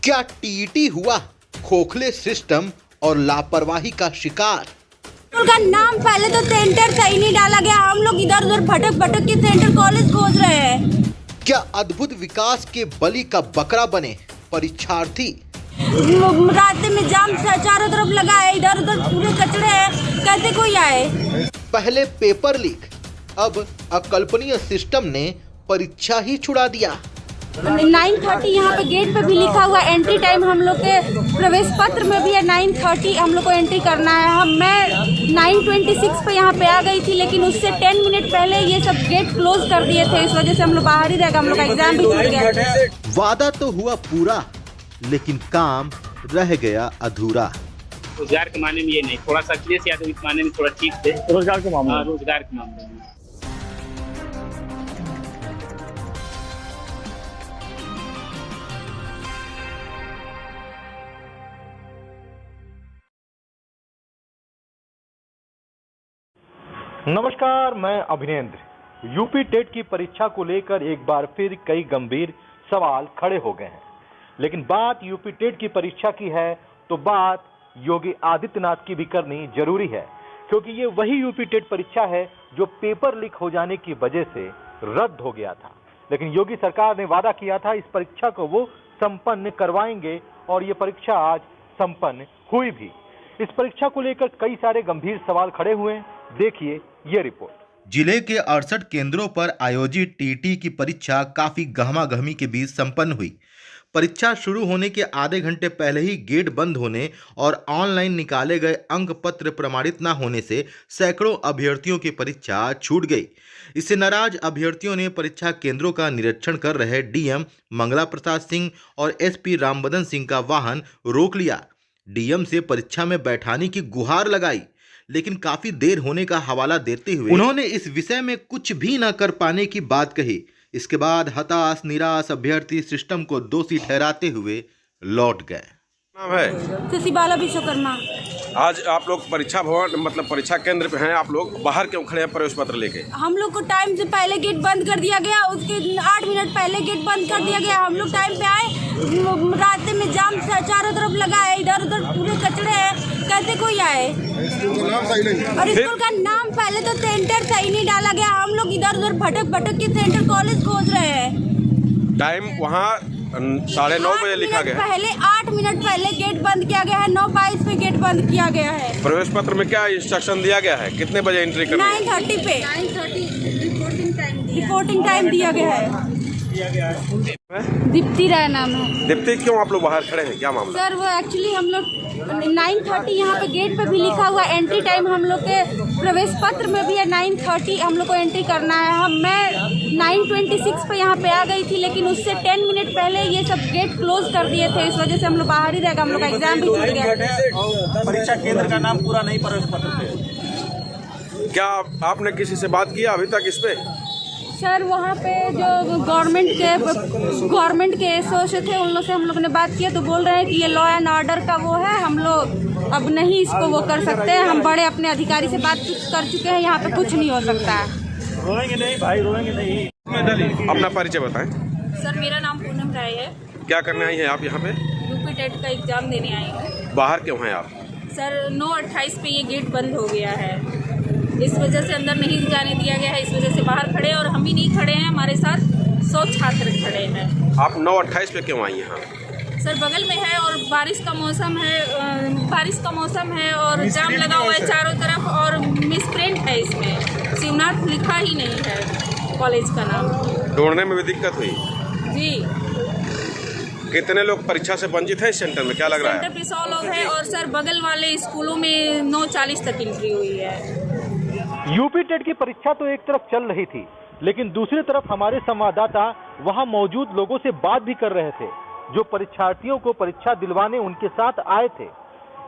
क्या टीईटी हुआ खोखले सिस्टम और लापरवाही का शिकार? उनका नाम पहले तो सेंटर सही नहीं डाला गया। हम लोग इधर उधर भटक भटक के सेंटर कॉलेज खोज रहे हैं। क्या अद्भुत विकास के बलि का बकरा बने परीक्षार्थी? रास्ते में जाम चारों तरफ लगा है, इधर उधर पूरे कचड़े हैं, कैसे कोई आए? पहले पेपर लीक, अब अकल्पनीय सिस्टम ने परीक्षा ही छुड़ा दिया। 9:30 यहाँ पे गेट पे भी लिखा हुआ एंट्री टाइम, हम लोग के प्रवेश पत्र में भी है 9:30 हम लोग को एंट्री करना है। मैं 9:26 पे यहाँ पे आ गई थी, लेकिन उससे 10 मिनट पहले ये सब गेट क्लोज कर दिए थे। इस वजह से हम लोग बाहर ही रह गए, हम लोग का एग्जाम भी छूट गया। वादा तो हुआ पूरा, लेकिन काम रह गया अधूरा। रोजगार के मामले में ये नहीं, थोड़ा सा अखिलेश यादव इस मामले में थोड़ा ठीक थे। रोजगार के मामले में नमस्कार, मैं अभिनेंद्र। यूपी टेट की परीक्षा को लेकर एक बार फिर कई गंभीर सवाल खड़े हो गए हैं, लेकिन बात यूपी टेट की परीक्षा की है तो बात योगी आदित्यनाथ की भी करनी जरूरी है, क्योंकि ये वही यूपी टेट परीक्षा है जो पेपर लीक हो जाने की वजह से रद्द हो गया था। लेकिन योगी सरकार ने वादा किया था इस परीक्षा को वो संपन्न करवाएंगे, और ये परीक्षा आज संपन्न हुई भी। इस परीक्षा को लेकर कई सारे गंभीर सवाल खड़े हुए हैं, देखिए ये रिपोर्ट। जिले के 68 केंद्रों पर आयोजित टीईटी की परीक्षा काफी गहमागहमी के बीच संपन्न हुई। परीक्षा शुरू होने के आधे घंटे पहले ही गेट बंद होने और ऑनलाइन निकाले गए अंक पत्र प्रमाणित न होने से सैकड़ों अभ्यर्थियों की परीक्षा छूट गई। इससे नाराज अभ्यर्थियों ने परीक्षा केंद्रों का निरीक्षण कर रहे डीएम मंगला प्रसाद सिंह और एसपी रामबदन सिंह का वाहन रोक लिया। डीएम से परीक्षा में बैठाने की गुहार लगाई, लेकिन काफी देर होने का हवाला देते हुए उन्होंने इस विषय में कुछ भी न कर पाने की बात कही। इसके बाद हताश निराश अभ्यर्थी सिस्टम को दोषी ठहराते हुए लौट गए। नाम है शशिबाला विश्वकर्मा। आज आप लोग परीक्षा भवन मतलब परीक्षा केंद्र पे हैं, आप लोग बाहर क्यों खड़े हैं प्रवेश पत्र लेके? हम लोग को टाइम से पहले गेट बंद कर दिया गया, उसके 8 मिनट पहले गेट बंद कर दिया गया। हम लोग टाइम पे आए, रास्ते में जाम चारों तरफ लगा है, इधर उधर पूरे कचड़े हैं, कैसे कोई आए? और स्कूल का नाम पहले तो सेंटर सही नहीं डाला गया। हम लोग इधर उधर भटक भटक के सेंटर कॉलेज खोज रहे हैं। टाइम वहाँ 9:30 बजे लिखा गया है। पहले 8 मिनट पहले गेट बंद किया गया है, 9:22 पे गेट बंद किया गया है। प्रवेश पत्र में क्या इंस्ट्रक्शन दिया गया है? कितने बजे एंट्री करनी है? 9:30 पे रिपोर्टिंग टाइम दिया गया है। दीप्ति राय नाम है। दीप्ति, क्यों आप लोग बाहर खड़े हैं, क्या मामला? सर वो एक्चुअली हम लोग 9:30 यहाँ पे गेट पे भी लिखा हुआ एंट्री टाइम, हम लोग के प्रवेश पत्र में भी है 9:30 हम लोग को एंट्री करना है। मैं 9:26 पे यहाँ पे आ गई थी, लेकिन उससे 10 मिनट पहले ये सब गेट क्लोज कर दिए थे। इस वजह से हम लोग बाहर ही रह गए, हम लोग का एग्जाम भी छूट गया। परीक्षा केंद्र का नाम पूरा नहीं प्रवेश पत्र पे। क्या आपने किसी से बात किया अभी तक इस पे? सर वहाँ पे जो गवर्नमेंट के एसओ थे, उन लोग से हम लोग ने बात किया तो बोल रहे हैं कि ये लॉ एंड ऑर्डर का वो है, हम लोग अब नहीं इसको वो कर सकते हैं। हम बड़े अपने अधिकारी से बात कर चुके हैं, यहाँ पे कुछ नहीं हो सकता है। रोएंगे नहीं भाई, रोएंगे नहीं। अपना परिचय बताएं। सर मेरा नाम पूनम राय है। क्या करने आई हैं आप यहाँ पे? यूपी टेट का एग्जाम देने आई हूँ। बाहर क्यों हैं आप? सर 9:28 पे ये गेट बंद हो गया है, इस वजह से अंदर नहीं जाने दिया गया है। इस वजह से बाहर खड़े, और हम ही नहीं खड़े हैं, हमारे साथ 100 छात्र खड़े हैं। आप 9:28 पे क्यों आई यहाँ? सर बगल में है और बारिश का मौसम है और जाम लगा हुआ है चारों तरफ, और मिसप्रिंट है इसमें, शिवनाथ लिखा ही नहीं है कॉलेज का नाम। ढूंढने में भी दिक्कत हुई जी। कितने लोग परीक्षा से वंचित है इस सेंटर में, क्या लग रहा है? सेंटर पे 100 लोग हैं, और सर बगल वाले स्कूलों में 9:40 तक एंट्री हुई है। यूपी टेट की परीक्षा तो एक तरफ चल रही थी, लेकिन दूसरी तरफ हमारे संवाददाता वहां मौजूद लोगों से बात भी कर रहे थे, जो परीक्षार्थियों को परीक्षा दिलवाने उनके साथ आए थे।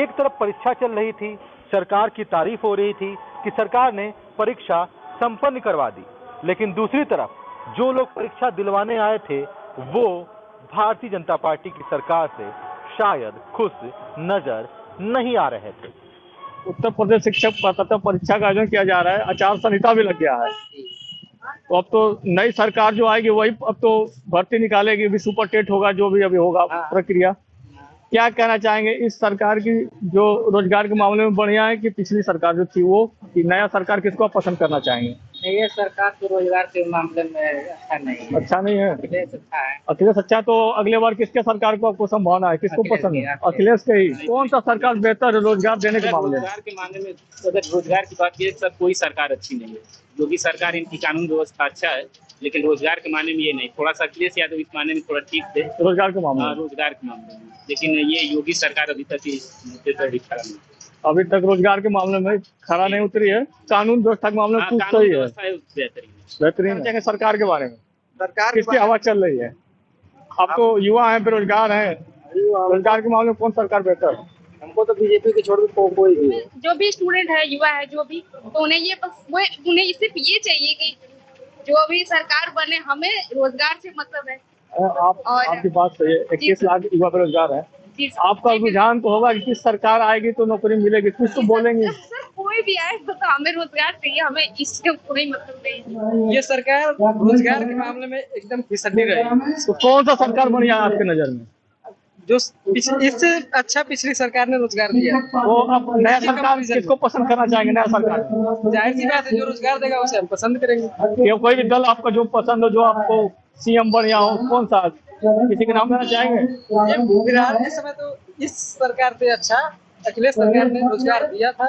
एक तरफ परीक्षा चल रही थी, सरकार की तारीफ हो रही थी कि सरकार ने परीक्षा संपन्न करवा दी, लेकिन दूसरी तरफ जो लोग परीक्षा दिलवाने आए थे वो भारतीय जनता पार्टी की सरकार से शायद खुश नजर नहीं आ रहे थे। उत्तर प्रदेश शिक्षक पात्रता परीक्षा का आयोजन किया जा रहा है, आचार संहिता भी लग गया है। तो अब तो नई सरकार जो आएगी वही अब तो भर्ती निकालेगी, भी सुपर टेट होगा, जो भी अभी होगा प्रक्रिया। क्या कहना चाहेंगे इस सरकार की जो रोजगार के मामले में बढ़िया है कि पिछली सरकार जो थी वो, कि नया सरकार किसको आप पसंद करना चाहेंगे? ये सरकार तो रोजगार के मामले में अच्छा नहीं है। अच्छा नहीं है? अखिलेश अच्छा है। अखिलेश अच्छा, तो अगले बार किसके सरकार को आपको संभावना है, किसको पसंद है? अखिलेश के ही। कौन सा सरकार बेहतर है रोजगार देने के मामले में? रोजगार के मामले में अगर रोजगार की बात की सब कोई सरकार अच्छी नहीं है, योगी सरकार इनकी कानून व्यवस्था अच्छा है, लेकिन रोजगार के मामले में ये नहीं। थोड़ा सा अखिलेश यादव इस मामले में थोड़ा ठीक थे रोजगार के मामले में। रोजगार के मामले में, लेकिन ये योगी सरकार अभी तक खड़ा नहीं। अभी तक रोजगार के मामले में खड़ा नहीं उतरी है। कानून व्यवस्था के मामले में कुछ सही है, बेहतरीन है। सरकार के बारे में सरकार किसकी हवा चल रही है? अब तो युवा है, बेरोजगार है, रोजगार के मामले में कौन सरकार बेहतर है? हमको तो बीजेपी के छोड़ के कोई भी जो भी स्टूडेंट है, युवा है, जो भी, तो उन्हें ये बस उन्हें सिर्फ ये चाहिए कि जो भी सरकार बने, हमें रोजगार से मतलब है। आपकी बात सही है, 21 लाख युवा बेरोजगार है। आपका रुझान तो होगा कि किस सरकार आएगी तो नौकरी मिलेगी, कुछ तो बोलेंगे। सर कोई भी आए तो हमें रोजगार चाहिए, हमें इससे कोई मतलब नहीं। ये सरकार रोजगार के मामले में एकदम फिसलती रही। तो कौन सा सरकार बढ़िया है आपके नजर में? जो इससे अच्छा पिछली सरकार ने रोजगार दिया। वो अब नया सरकार किसको पसंद करना चाहेंगे? नया सरकार जाहिर सी बात है, जो रोजगार देगा उसे हम पसंद करेंगे। कोई भी दल आपका जो पसंद हो, जो आपको सीएम बढ़िया हो, कौन सा, किसी के नाम लेना चाहेंगे? फिलहाल इस समय तो इस सरकार से अच्छा अखिलेश सरकार ने रोजगार दिया था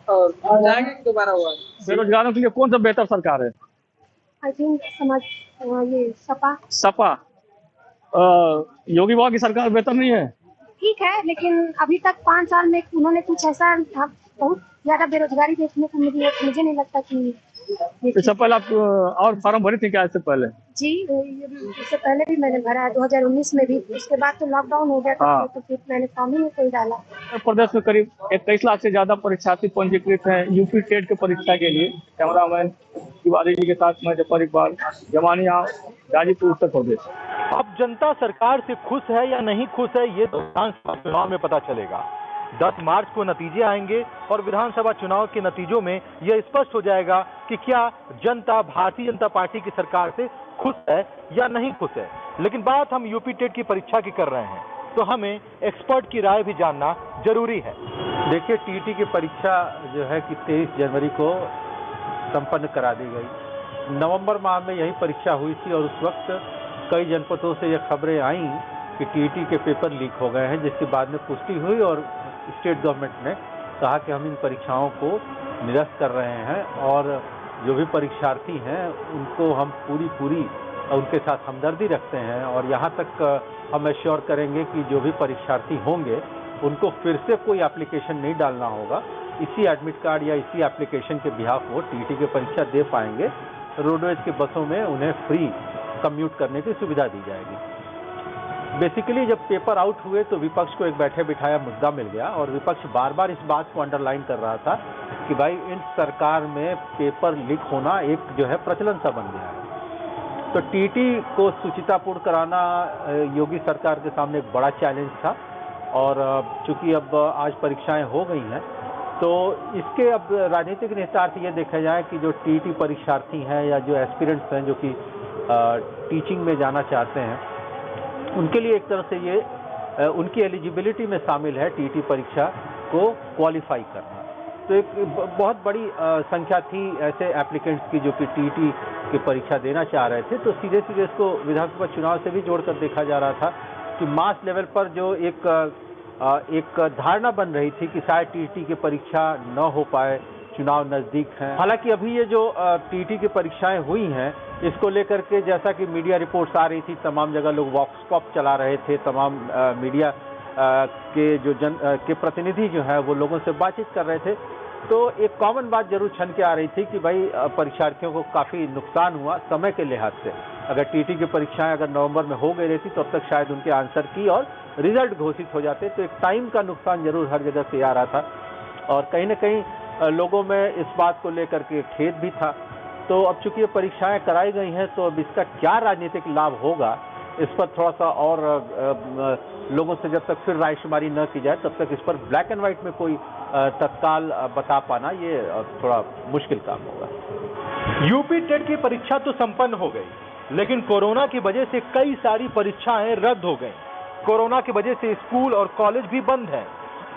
और जाएंगे दोबारा हुआ। बेरोजगारों के लिए कौन सा बेहतर सरकार है? आई थिंक ये सपा। योगी बाबा की सरकार बेहतर नहीं है? ठीक है, लेकिन अभी तक 5 साल में उन्होंने कुछ ऐसा बहुत ज्यादा बेरोजगारी देखने को मिली है, मुझे नहीं लगता कि इससे पहले आप और फॉर्म भरी थी क्या इससे पहले? जी, इससे पहले भी मैंने भरा है 2019 में भी। उसके बाद तो लॉकडाउन हो गया था, तो फिर मैंने फॉर्म ही नहीं कोई डाला। उत्तर प्रदेश में करीब 21 लाख से ज्यादा परीक्षार्थी पंजीकृत हैं यूपी टेट की परीक्षा के लिए। कैमरामैन तिवारी जी के साथ मैं जफर इकबाल, जमानिया, गाजीपुर, उत्तर प्रदेश। अब जनता सरकार से खुश है या नहीं खुश है, ये तो विधानसभा चुनाव में पता चलेगा। 10 मार्च को नतीजे आएंगे और विधानसभा चुनाव के नतीजों में यह स्पष्ट हो जाएगा कि क्या जनता भारतीय जनता पार्टी की सरकार से खुश है या नहीं खुश है। लेकिन बात हम यूपी टेट की परीक्षा की कर रहे हैं, तो हमें एक्सपर्ट की राय भी जानना जरूरी है। देखिए, टीटी की परीक्षा जो है कि 23 जनवरी को संपन्न करा दी गई। नवंबर माह में यही परीक्षा हुई थी और उस वक्त कई जनपदों से ये खबरें आईं कि टीटी के पेपर लीक हो गए हैं, जिसके बाद में पुष्टि हुई और स्टेट गवर्नमेंट ने कहा कि हम इन परीक्षाओं को निरस्त कर रहे हैं और जो भी परीक्षार्थी हैं उनको हम पूरी उनके साथ हमदर्दी रखते हैं और यहाँ तक हम एश्योर करेंगे कि जो भी परीक्षार्थी होंगे उनको फिर से कोई एप्लीकेशन नहीं डालना होगा। इसी एडमिट कार्ड या इसी एप्लीकेशन के बिहाफ वो टीटी की परीक्षा दे पाएंगे। रोडवेज के बसों में उन्हें फ्री कम्यूट करने की सुविधा दी जाएगी। बेसिकली जब पेपर आउट हुए तो विपक्ष को एक बैठे बिठाया मुद्दा मिल गया और विपक्ष बार बार इस बात को अंडरलाइन कर रहा था कि भाई इन सरकार में पेपर लीक होना एक जो है प्रचलन सा बन गया है। तो टीटी को सुचितापूर्ण कराना योगी सरकार के सामने एक बड़ा चैलेंज था और चूंकि अब आज परीक्षाएं हो गई हैं तो इसके अब राजनीतिक निहितार्थ ये देखा जाए कि जो टीटी परीक्षार्थी हैं या जो एस्पिरेंट्स हैं जो कि टीचिंग में जाना चाहते हैं, उनके लिए एक तरह से ये उनकी एलिजिबिलिटी में शामिल है टीटी परीक्षा को क्वालिफाई करना। तो एक बहुत बड़ी संख्या थी ऐसे एप्लीकेंट्स की जो कि टीटी की परीक्षा देना चाह रहे थे। तो सीधे सीधे इसको विधानसभा चुनाव से भी जोड़कर देखा जा रहा था कि मास लेवल पर जो एक धारणा बन रही थी कि शायद टीटी की परीक्षा न हो पाए, चुनाव नज़दीक हैं। हालांकि अभी ये जो टीटी की परीक्षाएं हुई हैं इसको लेकर के जैसा कि मीडिया रिपोर्ट्स आ रही थी, तमाम जगह लोग वॉक्स पॉप चला रहे थे, तमाम मीडिया के जो के प्रतिनिधि जो है वो लोगों से बातचीत कर रहे थे। तो एक कॉमन बात जरूर छन के आ रही थी कि भाई परीक्षार्थियों को काफ़ी नुकसान हुआ समय के लिहाज से। अगर टीटी की परीक्षाएं अगर नवंबर में हो गई रहती तो अब तक शायद उनके आंसर की और रिजल्ट घोषित हो जाते। तो एक टाइम का नुकसान जरूर हर जगह से आ रहा था और कहीं ना कहीं लोगों में इस बात को लेकर के खेद भी था। तो अब चूंकि ये परीक्षाएं कराई गई हैं तो अब इसका क्या राजनीतिक लाभ होगा इस पर थोड़ा सा और लोगों से जब तक फिर रायशुमारी न की जाए तब तक इस पर ब्लैक एंड व्हाइट में कोई तत्काल बता पाना ये थोड़ा मुश्किल काम होगा। यूपी टेट की परीक्षा तो संपन्न हो गई, लेकिन कोरोना की वजह से कई सारी परीक्षाएं रद्द हो गईं। कोरोना की वजह से स्कूल और कॉलेज भी बंद हैं।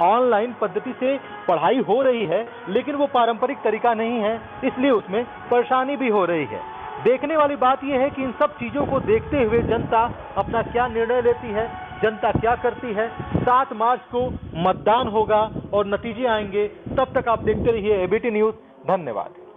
ऑनलाइन पद्धति से पढ़ाई हो रही है, लेकिन वो पारंपरिक तरीका नहीं है, इसलिए उसमें परेशानी भी हो रही है। देखने वाली बात यह है कि इन सब चीजों को देखते हुए जनता अपना क्या निर्णय लेती है, जनता क्या करती है। 7 मार्च को मतदान होगा और नतीजे आएंगे। तब तक आप देखते रहिए एबीटी न्यूज। धन्यवाद।